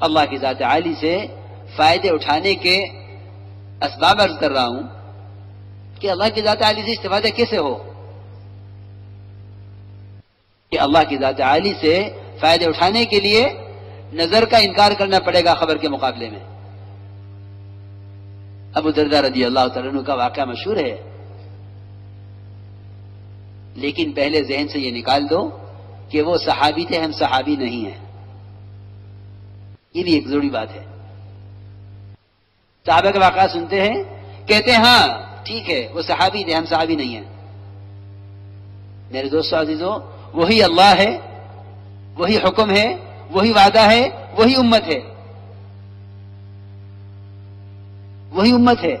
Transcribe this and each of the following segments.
اللہ کی ذات عالی سے فائدے اٹھانے کے اسباب عرض کر رہا ہوں کہ اللہ کی ذات عالی سے استفادہ کیسے ہو، کہ اللہ کی ذات عالی سے فائدے اٹھانے کے لیے نظر کا انکار کرنا پڑے گا خبر کے مقابلے میں۔ ابو درداء رضی اللہ تعالیٰ عنہ کا واقعہ مشہور ہے، لیکن پہلے ذہن سے یہ نکال دو کہ وہ صحابی تھے، ہم صحابی نہیں ہیں۔ یہ بھی ایک ضروری بات ہے۔ صحابہ کے واقعات سنتے ہیں، کہتے ہیں ہاں ٹھیک ہے وہ صحابی تھے، ہم صحابی نہیں ہیں۔ میرے دوستو عزیزو، وہی اللہ ہے، وہی حکم ہے، وہی وعدہ ہے، وہی امت ہے، وہی امت ہے،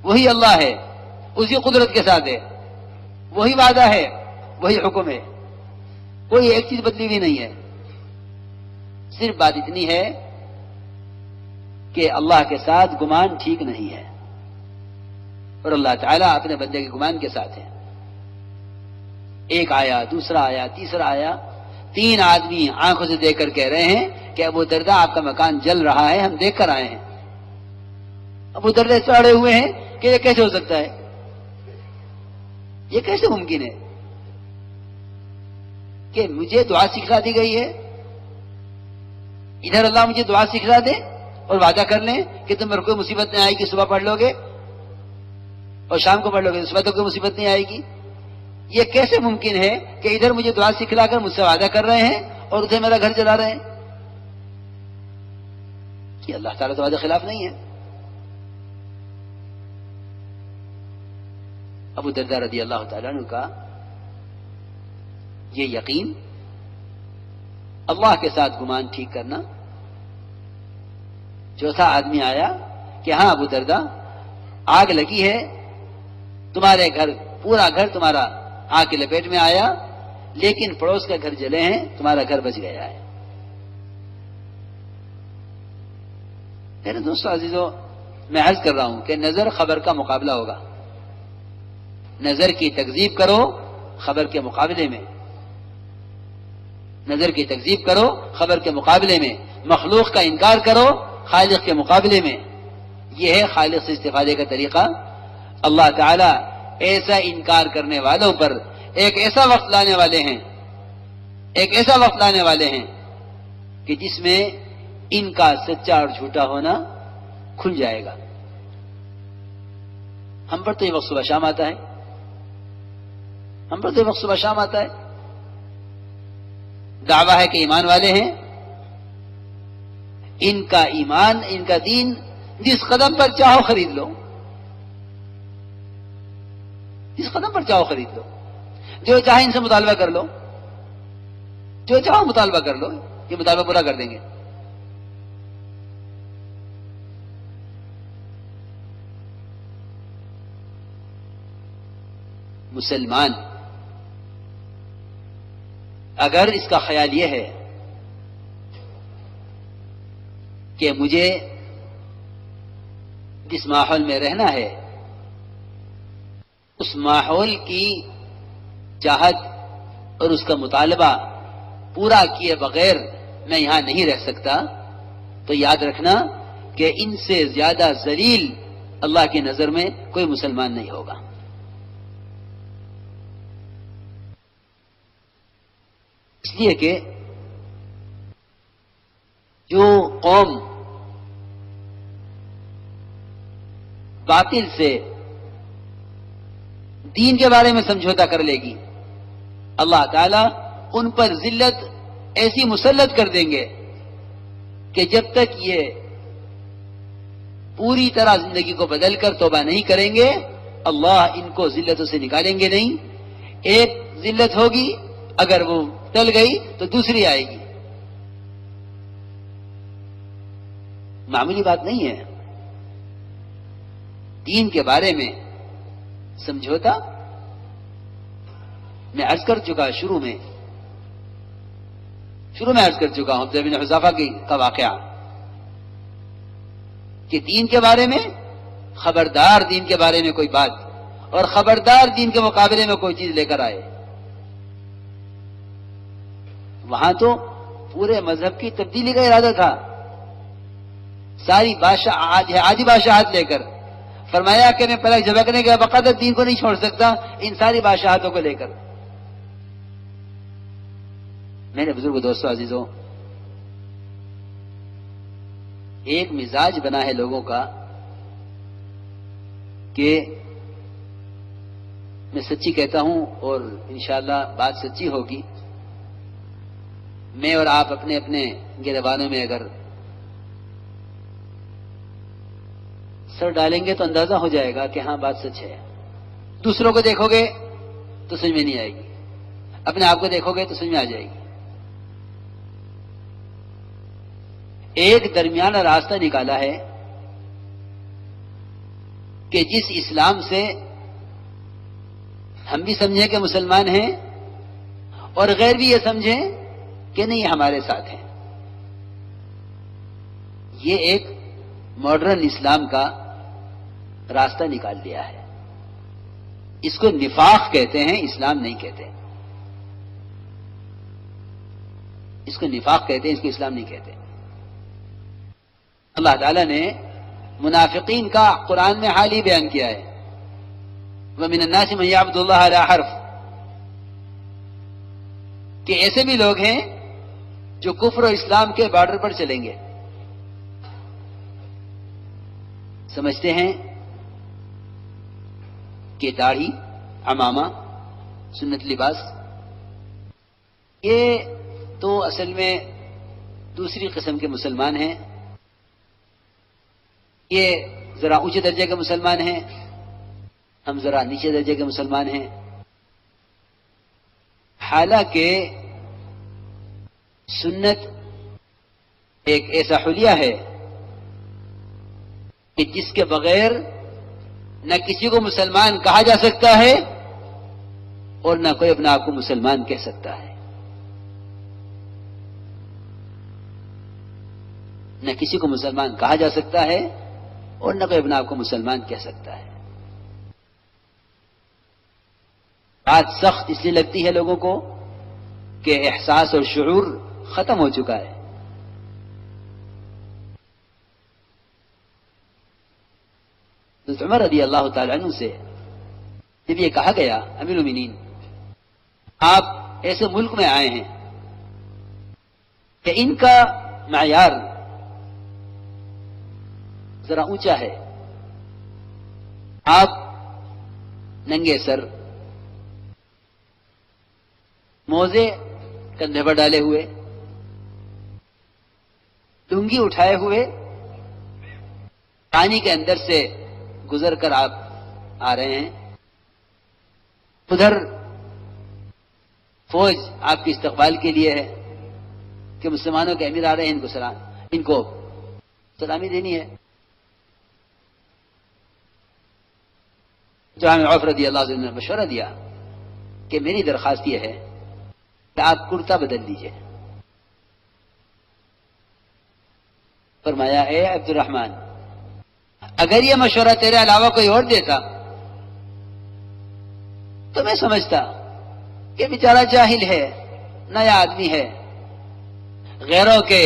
وہی اللہ ہے، اسی قدرت کے ساتھ ہے، وہی وعدہ ہے، وہی حکم ہے، کوئی ایک چیز بدلی ہوئی نہیں ہے۔ صرف بات اتنی ہے کہ اللہ کے ساتھ گمان ٹھیک نہیں ہے، اور اللہ تعالیٰ اپنے بندے کے گمان کے ساتھ ہے۔ ایک آیا، دوسرا آیا، تیسرا آیا، 3 آدمی آنکھوں سے دیکھ کر کہہ رہے ہیں کہ ابو درداء آپ کا مکان جل رہا ہے، ہم دیکھ کر آئے ہیں۔ ابو درداء چڑھے ہوئے ہیں کہ یہ کیسے ہو سکتا ہے، یہ کیسے ممکن ہے کہ مجھے دعا سکھلا دی گئی ہے، ادھر اللہ مجھے دعا سکھلا دے اور وعدہ کر لیں کہ تم پر کوئی مصیبت نہیں آئے گی، صبح پڑھ لو گے اور شام کو پڑھ لو گے، صبح تو کوئی مصیبت نہیں آئے گی۔ یہ کیسے ممکن ہے کہ ادھر مجھے دعا سکھلا کر مجھ سے وعدہ کر رہے ہیں اور ادھر میرا گھر جلا رہے ہیں؟ یہ اللہ تعالیٰ تو وعدے خلاف نہیں ہے۔ ابو درداء رضی اللہ تعالیٰ عنہ کا یہ یقین، اللہ کے ساتھ گمان ٹھیک کرنا۔ چوتھا آدمی آیا کہ ہاں ابو درداء آگ لگی ہے، تمہارے گھر، پورا گھر تمہارا آگ کی لپیٹ میں آیا، لیکن پڑوس کے گھر جلے ہیں، تمہارا گھر بچ گیا ہے۔ میرے دوستو عزیزو، میں عرض کر رہا ہوں کہ نظر خبر کا مقابلہ ہوگا۔ نظر کی تکذیب کرو خبر کے مقابلے میں، نظر کی تکذیب کرو خبر کے مقابلے میں، مخلوق کا انکار کرو خالق کے مقابلے میں۔ یہ ہے خالق سے استفادے کا طریقہ۔ اللہ تعالی ایسا انکار کرنے والوں پر ایک ایسا وقت لانے والے ہیں، ایک ایسا وقت لانے والے ہیں کہ جس میں ان کا سچا اور جھوٹا ہونا کھل جائے گا۔ ہم پر تو یہ وقت صبح شام آتا ہے، ہم پر تو یہ وقت صبح شام آتا ہے۔ دعویٰ ہے کہ ایمان والے ہیں، ان کا ایمان، ان کا دین جس قدم پر چاہو خرید لو، جس قدم پر چاہو خرید لو، جو چاہے ان سے مطالبہ کر لو، جو چاہو مطالبہ کر لو، یہ مطالبہ پورا کر دیں گے۔ مسلمان اگر اس کا خیال یہ ہے کہ مجھے جس ماحول میں رہنا ہے اس ماحول کی چاہت اور اس کا مطالبہ پورا کیے بغیر میں یہاں نہیں رہ سکتا، تو یاد رکھنا کہ ان سے زیادہ ذلیل اللہ کی نظر میں کوئی مسلمان نہیں ہوگا۔ اس لیے کہ جو قوم باطل سے دین کے بارے میں سمجھوتا کر لے گی، اللہ تعالیٰ ان پر ذلت ایسی مسلط کر دیں گے کہ جب تک یہ پوری طرح زندگی کو بدل کر توبہ نہیں کریں گے، اللہ ان کو ذلتوں سے نکالیں گے نہیں۔ ایک ذلت ہوگی، اگر وہ ٹل گئی تو دوسری آئے گی۔ معمولی بات نہیں ہے۔ دین کے بارے میں سمجھوتا، میں عرض کر چکا شروع میں عرض کر چکا ہوں بن حذافہ کا واقعہ کہ دین کے بارے میں خبردار، دین کے بارے میں کوئی بات، اور خبردار دین کے مقابلے میں کوئی چیز لے کر آئے، وہاں تو پورے مذہب کی تبدیلی کا ارادہ تھا، ساری آدھی بادشاہت لے کر فرمایا کہ میں پلک جھپکنے کے بقدر دین کو نہیں چھوڑ سکتا ان ساری بادشاہتوں کو لے کر۔ میرے بزرگ دوستوں عزیزوں، ایک مزاج بنا ہے لوگوں کا کہ میں سچی کہتا ہوں اور انشاءاللہ بات سچی ہوگی، میں اور آپ اپنے اپنے گریبانوں میں اگر سر ڈالیں گے تو اندازہ ہو جائے گا کہ ہاں بات سچ ہے۔ دوسروں کو دیکھو گے تو سمجھ میں نہیں آئے گی، اپنے آپ کو دیکھو گے تو سمجھ میں آ جائے گی۔ ایک درمیانہ راستہ نکالا ہے کہ جس اسلام سے ہم بھی سمجھیں کہ مسلمان ہیں اور غیر بھی یہ سمجھیں کہ نہیں ہمارے ساتھ ہیں، یہ ایک ماڈرن اسلام کا راستہ نکال لیا ہے۔ اس کو نفاق کہتے ہیں، اسلام نہیں کہتے۔ اس کو نفاق کہتے ہیں، اس کو اسلام نہیں کہتے۔ اللہ تعالیٰ نے منافقین کا قرآن میں حال ہی بیان کیا ہے، وَمِنَ النَّاسِ مَن يَعْبُدُ اللَّهَ عَلَىٰ حَرْفٍ، کہ ایسے بھی لوگ ہیں جو کفر و اسلام کے بارڈر پر چلیں گے، سمجھتے ہیں کہ داڑھی، عمامہ، سنت لباس یہ تو اصل میں دوسری قسم کے مسلمان ہیں، یہ ذرا اونچے درجے کے مسلمان ہیں، ہم ذرا نیچے درجے کے مسلمان ہیں۔ حالانکہ سنت ایک ایسا حلیہ ہے کہ جس کے بغیر نہ کسی کو مسلمان کہا جا سکتا ہے اور نہ کوئی اپنے آپ کو مسلمان کہہ سکتا ہے، نہ کسی کو مسلمان کہا جا سکتا ہے اور نہ کوئی اپنے آپ کو مسلمان کہہ سکتا ہے۔ بات سخت اس لیے لگتی ہے لوگوں کو کہ احساس اور شعور ختم ہو چکا ہے۔ حضرت عمر رضی اللہ تعالی عنہ سے جب یہ کہا گیا امیر المومنین آپ ایسے ملک میں آئے ہیں کہ ان کا معیار ذرا اونچا ہے، آپ ننگے سر، موزے کندھے پر ڈالے ہوئے، ڈنگی اٹھائے ہوئے پانی کے اندر سے گزر کر آپ آ رہے ہیں، ادھر فوج آپ کے استقبال کے لیے ہے کہ مسلمانوں کے امیر آ رہے ہیں، ان کو سلامی دینی ہے۔ جو ہمیں عوف رضی اللہ عنہ نے مشورہ دیا کہ میری درخواست یہ ہے کہ آپ کرتا بدل دیجئے۔ فرمایا اے عبد الرحمن، اگر یہ مشورہ تیرے علاوہ کوئی اور دیتا تو میں سمجھتا کہ بیچارہ جاہل ہے، نیا آدمی ہے، غیروں کے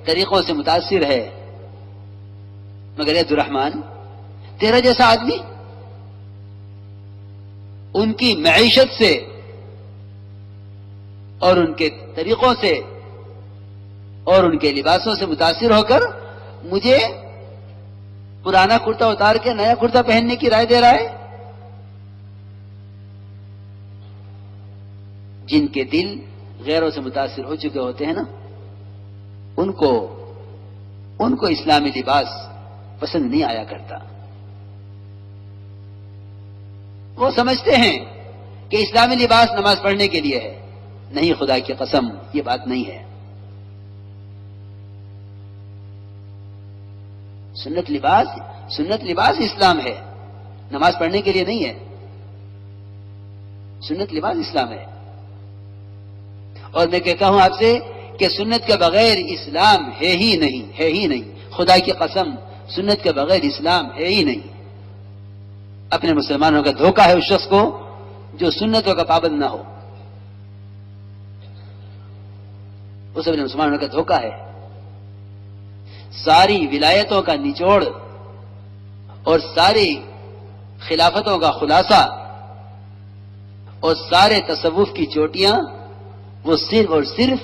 طریقوں سے متاثر ہے، مگر عبد الرحمن تیرا جیسا آدمی ان کی معیشت سے اور ان کے طریقوں سے اور ان کے لباسوں سے متاثر ہو کر مجھے پرانا کرتا اتار کے نیا کرتا پہننے کی رائے دے رہا ہے۔ جن کے دل غیروں سے متاثر ہو چکے ہوتے ہیں نا، ان کو اسلامی لباس پسند نہیں آیا کرتا۔ وہ سمجھتے ہیں کہ اسلامی لباس نماز پڑھنے کے لیے ہے، نہیں، خدا کی قسم یہ بات نہیں ہے۔ سنت لباس اسلام ہے، نماز پڑھنے کے لیے نہیں ہے۔ سنت لباس اسلام ہے، اور میں کہتا ہوں آپ سے کہ سنت کے بغیر اسلام ہے ہی نہیں، خدا کی قسم سنت کے بغیر اسلام ہے ہی نہیں۔ اپنے مسلمانوں کا دھوکہ ہے اس شخص کو جو سنتوں کا پابند نہ ہو۔ وہ سب مسلمانوں کا دھوکہ ہے. ساری ولایتوں کا نچوڑ اور ساری خلافتوں کا خلاصہ اور سارے تصوف کی چوٹیاں وہ صرف اور صرف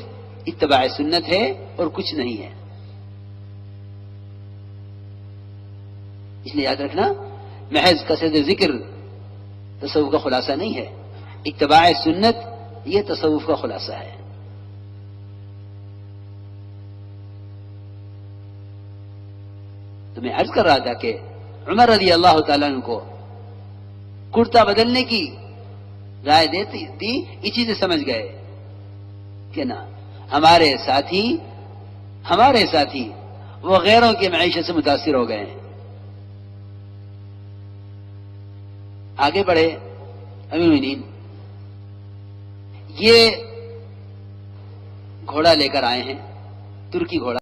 اتباع سنت ہے اور کچھ نہیں ہے. اس لیے یاد رکھنا، محض کثرت ذکر تصوف کا خلاصہ نہیں ہے، اتباع سنت یہ تصوف کا خلاصہ ہے. تو میں عرض کر رہا تھا کہ عمر رضی اللہ تعالیٰ عنہ کو کرتا بدلنے کی رائے دیتی تھی، یہ چیزیں سمجھ گئے کہ نا ہمارے ساتھی وہ غیروں کی معیشت سے متاثر ہو گئے ہیں. آگے بڑھے امیر المومنین، یہ گھوڑا لے کر آئے ہیں، ترکی گھوڑا.